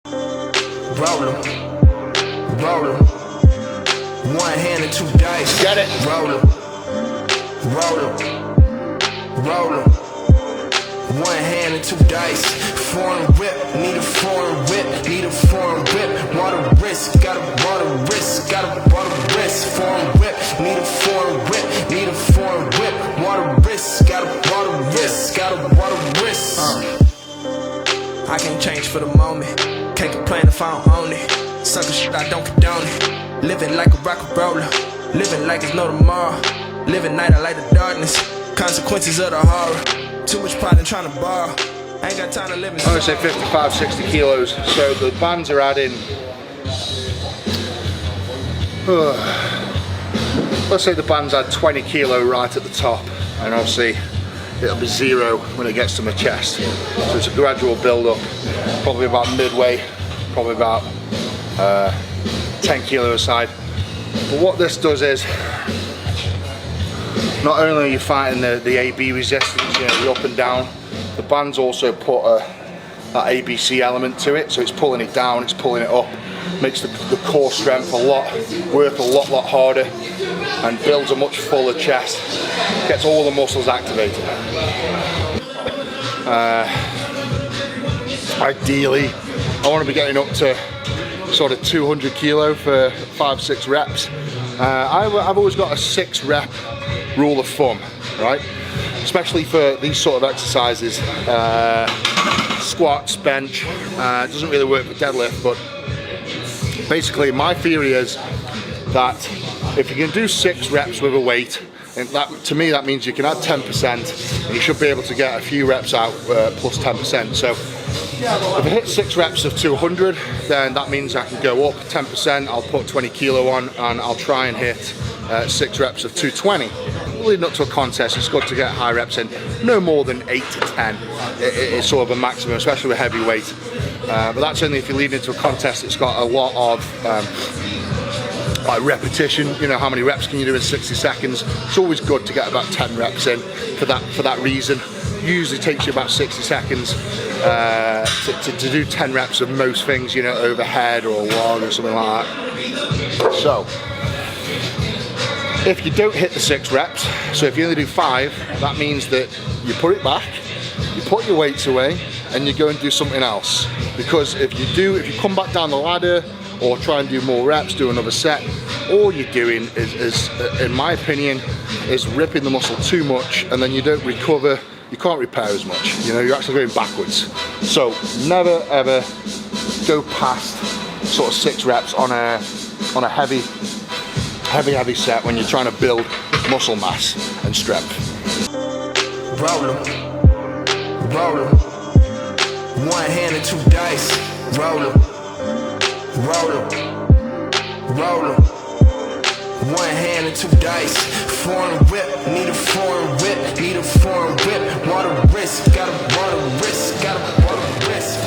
Roll 'em, roll 'em. One hand and two dice. Get it. Roll 'em, roll 'em, roll 'em. One hand and two dice. Foreign whip, need a foreign whip, need a foreign whip. Water wrist, got a water wrist, got a water wrist. Foreign whip, need a foreign whip, need a foreign whip. Water wrist, got a water wrist, got a water wrist. I can't change for the moment. Can't complain if I don't own it. Sucker shit, I don't condone it. Living like a rock and roller. Living like it's no tomorrow. Living night, I like the darkness. Consequences of the horror. Too much pride in trying to borrow. I ain't got time to live in. I'm gonna say 55, 60 kilos. So the bands are adding, let's say the bands add 20 kilo right at the top, and obviously it'll be 0 when it gets to my chest. So it's a gradual build up, probably about midway, probably about 10 kilo aside. But what this does is, not only are you fighting the AB resistance, you know, the up and down, the bands also put that ABC element to it, so it's pulling it down, it's pulling it up, makes the core strength work a lot harder, and builds a much fuller chest, gets all the muscles activated. Ideally, I want to be getting up to sort of 200 kilo for 5-6 reps. I've always got a 6 rep rule of thumb, right? Especially for these sort of exercises, squats, bench. It doesn't really work for deadlift, but basically my theory is that if you can do 6 reps with a weight, and that, to me, that means you can add 10%, and you should be able to get a few reps out plus 10%. So if I hit 6 reps of 200, then that means I can go up 10%, I'll put 20 kilo on, and I'll try and hit 6 reps of 220. Leading up to a contest, it's good to get high reps in, no more than 8 to 10. It's sort of a maximum, especially with heavy weight. But that's only if you're leading into a contest. It's got a lot of like repetition. You know, how many reps can you do in 60 seconds? It's always good to get about 10 reps in for that reason. Usually takes you about 60 seconds to do 10 reps of most things, you know, overhead or a log or something like that. So if you don't hit the 6 reps, so if you only do 5, that means that you put it back, you put your weights away, and you go and do something else. Because if you come back down the ladder or try and do more reps, do another set, all you're doing is in my opinion, is ripping the muscle too much, and then you don't recover, you can't repair as much. You know, you're actually going backwards. So never ever go past sort of 6 reps on a heavy set when you're trying to build muscle mass and strength. Roll 'em, roll 'em. One hand and 2 dice. Roll 'em, roll 'em, roll 'em. One hand and 2 dice. Foreign whip, need a foreign whip, need a foreign whip. Water wrist, got a water wrist, got a water wrist.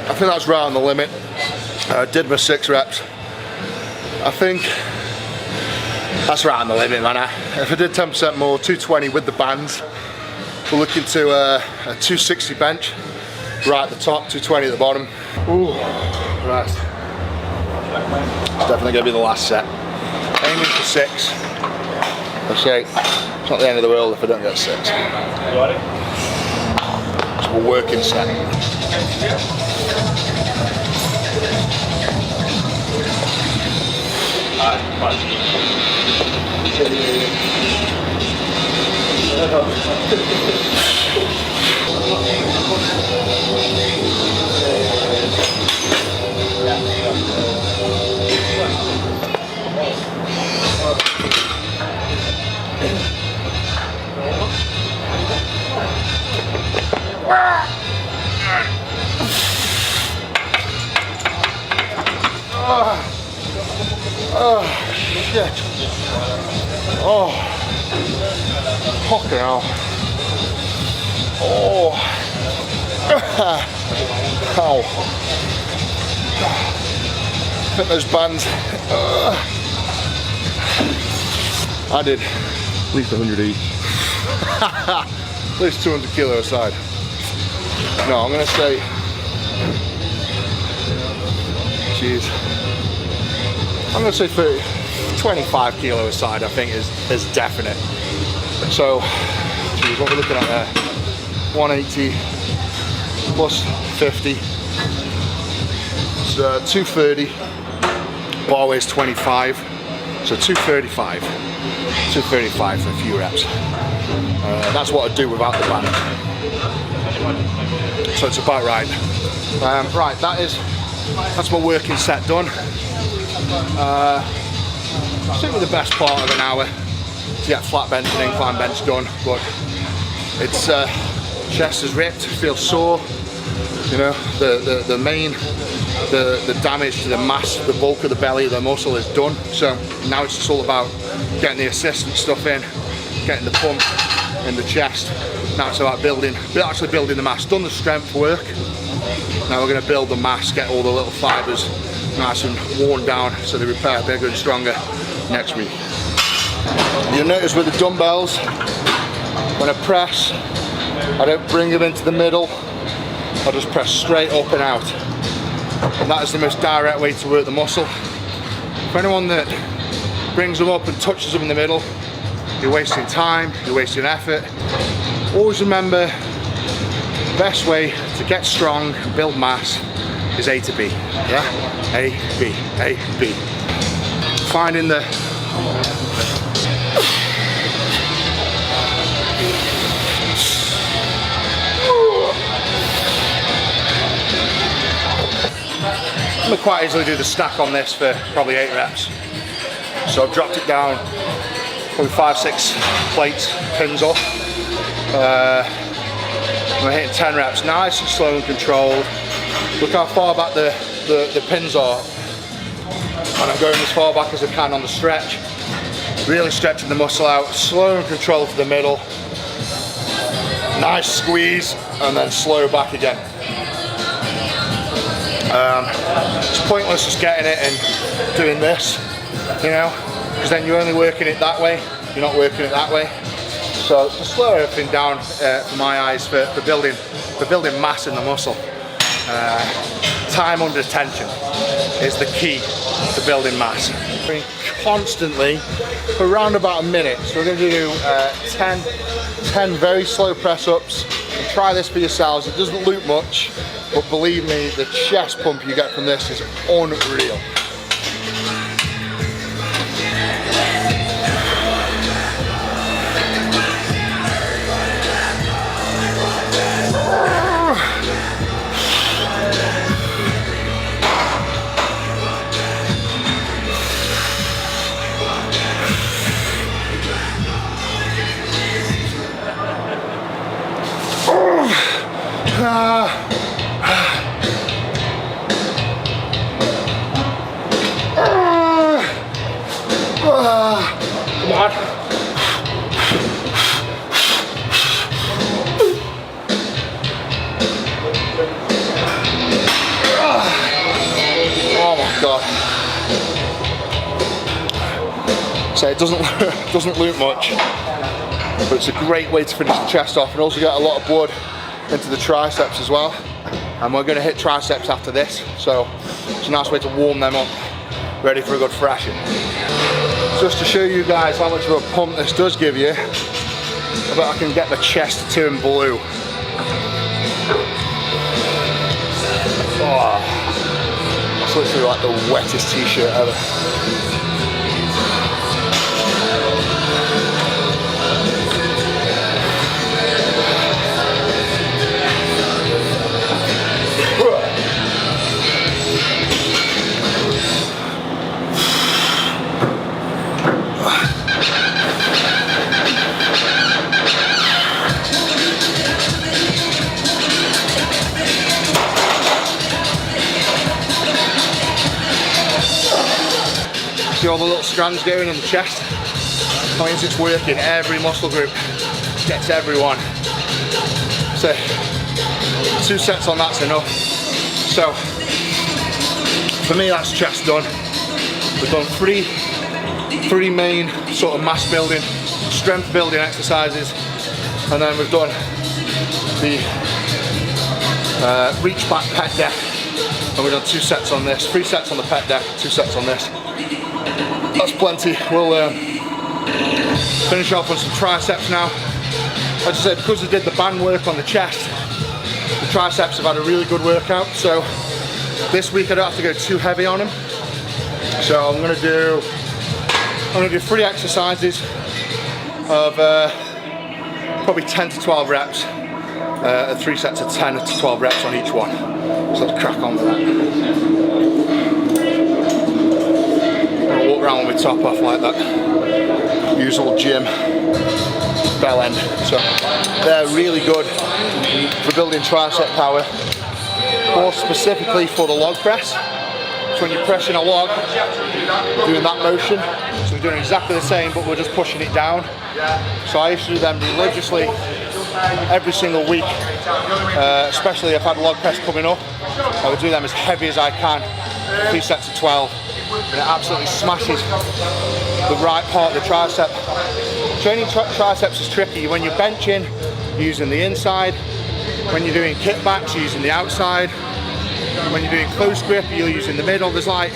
I think that's right on the limit. I did my 6 reps. I think that's right on the limit, man. If I did 10% more, 220 with the bands, we're looking to a 260 bench right at the top, 220 at the bottom. Ooh, right. It's definitely going to be the last set. Aiming for 6. I say it's not the end of the world if I don't get 6. It's a working set. Oh, shit. Oh, fucking hell. Oh. Ow. I think those bands. I did At least 100 each. at least 200 kilo a side. No, I'm gonna say, jeez, I'm gonna say 25 kilo a side, I think is definite. So, geez, what we're looking at there, 180 plus 50, so 230, bar weight's 25, so 235 for a few reps. That's what I do without the band. So it's about right. Right, that's my working set done. I think with the best part of an hour to get flat bench and incline bench done, but it's chest is ripped, feels sore. You know, the damage to the mass, the bulk of the belly of the muscle is done. So now it's just all about getting the assistant stuff in, getting the pump in the chest. Now it's about actually building the mass. Done the strength work. Now we're going to build the mass, get all the little fibers nice and worn down so they repair bigger and stronger next week. You'll notice with the dumbbells, when I press, I don't bring them into the middle, I just press straight up and out. And that is the most direct way to work the muscle. For anyone that brings them up and touches them in the middle, you're wasting time, you're wasting effort. Always remember, the best way to get strong and build mass is A to B. Yeah? A, B, A, B. Finding the I'm gonna quite easily do the stack on this for probably 8 reps. So I've dropped it down, probably 5-6 plates, pins off. I'm hitting 10 reps, nice and slow and controlled. Look how far back the pins are. And I'm going as far back as I can on the stretch. Really stretching the muscle out, slow and controlled to the middle. Nice squeeze, and then slow back again. It's pointless just getting it and doing this, you know, because then you're only working it that way, you're not working it that way. So just slow everything down for my eyes for building mass in the muscle. Time under tension is the key to building mass. Constantly for around about a minute. So we're going to do 10 very slow press ups. And try this for yourselves. It doesn't look much, but believe me, the chest pump you get from this is unreal. Come on. Oh my God. So it doesn't look much, but it's a great way to finish the chest off and also get a lot of blood into the triceps as well. And we're going to hit triceps after this, so it's a nice way to warm them up, ready for a good thrashing. Just to show you guys how much of a pump this does give you, I bet I can get the chest to turn blue. Oh, that's literally like the wettest t-shirt ever. See all the little strands going on the chest? That means it's working every muscle group, gets everyone. So 2 sets on that's enough. So for me that's chest done. We've done 3 main sort of mass building, strength building exercises, and then we've done the reach back pec deck, and we've done 2 sets on this, 3 sets on the pec deck, 2 sets on this. That's plenty. We'll finish off on some triceps now. As I said, because I did the band work on the chest, the triceps have had a really good workout, so this week I don't have to go too heavy on them. So I'm gonna do 3 exercises of probably 10 to 12 reps, 3 sets of 10 to 12 reps on each one. So let's crack on with that. I'm gonna walk around with my top off like that. Usual gym bell end. So they're really good for building tricep power, more specifically for the log press. So when you're pressing a log, doing that motion, so we're doing exactly the same, but we're just pushing it down. So I used to do them religiously every single week, especially if I had log press coming up. I would do them as heavy as I can, 3 sets of 12, and it absolutely smashes the right part of the tricep. Training triceps is tricky. When you're benching, you're using the inside. When you're doing kickbacks, you're using the outside. When you're doing close grip, you're using the middle. There's like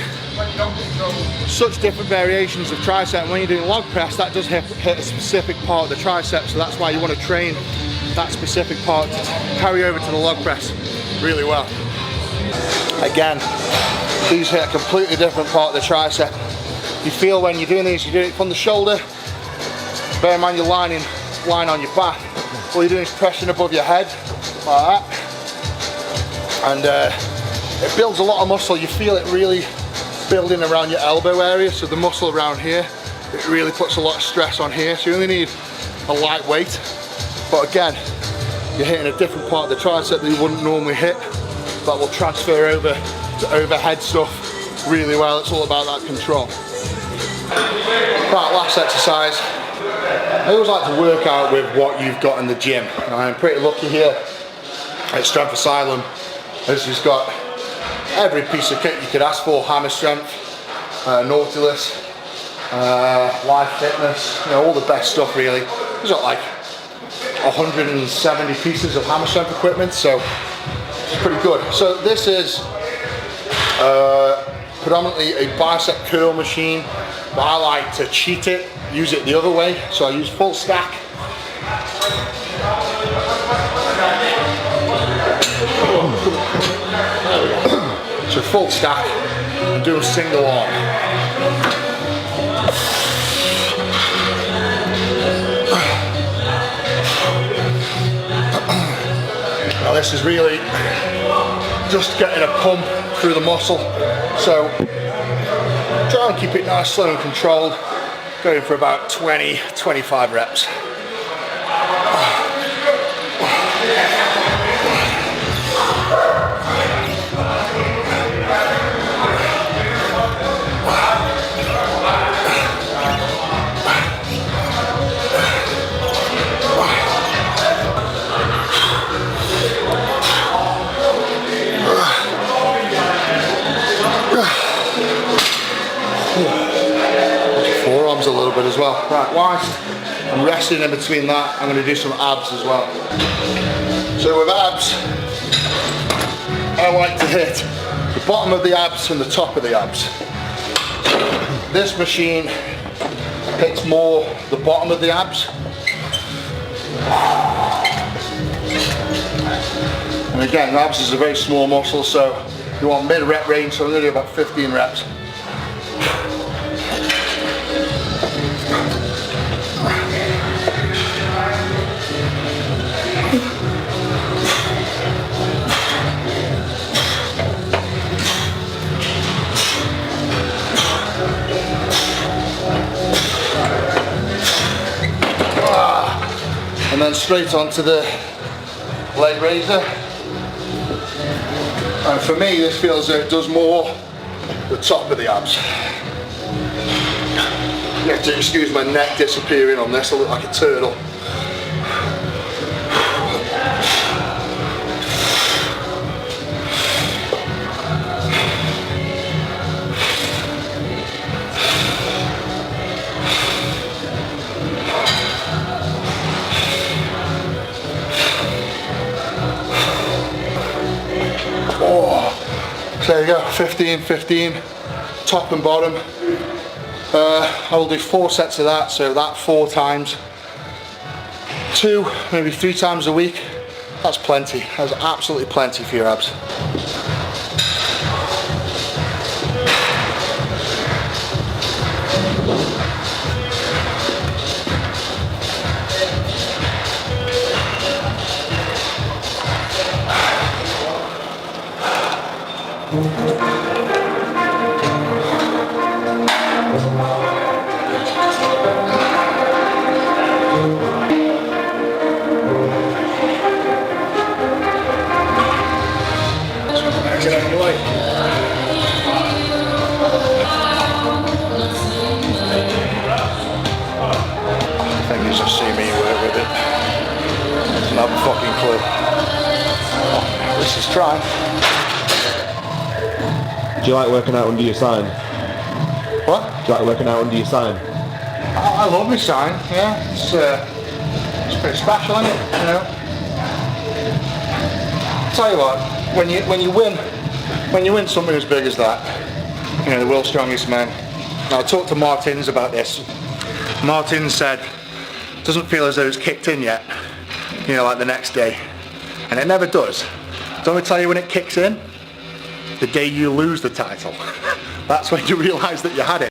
such different variations of tricep. And when you're doing log press, that does hit a specific part of the tricep, so that's why you want to train that specific part to carry over to the log press really well. Again, these hit a completely different part of the tricep. You feel when you're doing these, you're doing it from the shoulder. Bear in mind you're lying on your back. All you're doing is pressing above your head, like that. And it builds a lot of muscle. You feel it really building around your elbow area, so the muscle around here, it really puts a lot of stress on here. So you only need a light weight. But again, you're hitting a different part of the tricep that you wouldn't normally hit. That will transfer over to overhead stuff really well. It's all about that control. Right, last exercise. I always like to work out with what you've got in the gym. And I'm pretty lucky here at Strength Asylum, as he's got every piece of kit you could ask for: Hammer Strength, Nautilus, Life Fitness, you know, all the best stuff really. He's got like 170 pieces of Hammer Strength equipment, so it's pretty good. So this is predominantly a bicep curl machine, but I like to cheat it, use it the other way. So I use full stack. So full stack and do a single arm. Now this is really just getting a pump through the muscle. So try and keep it nice, slow and controlled. Going for about 20-25 reps. Forearms a little bit as well. Right, whilst I'm resting in between that, I'm going to do some abs as well. So with abs, I like to hit the bottom of the abs and the top of the abs. This machine hits more the bottom of the abs. And again, abs is a very small muscle, so you want mid-rep range, so I'm going to do about 15 reps. And then straight onto the leg raiser. And for me, this feels that it does more the top of the abs. You have to excuse my neck disappearing on this, I look like a turtle. So there you go, 15, 15, top and bottom. I will do 4 sets of that, so that 4 times 2, maybe 3 times a week. That's plenty. That's absolutely plenty for your abs. I think he's just see me work with it. Not a fucking clue. Oh, this is trying. Do you like working out under your sign? What? Do you like working out under your sign? I love my sign, yeah. It's pretty special, isn't it? You know. Tell you what, when you win something as big as that, you know, the world's strongest man. Now I talked to Martins about this. Martin said, doesn't feel as though it's kicked in yet, you know, like the next day. And it never does. Don't I tell you when it kicks in? The day you lose the title. That's when you realise that you had it.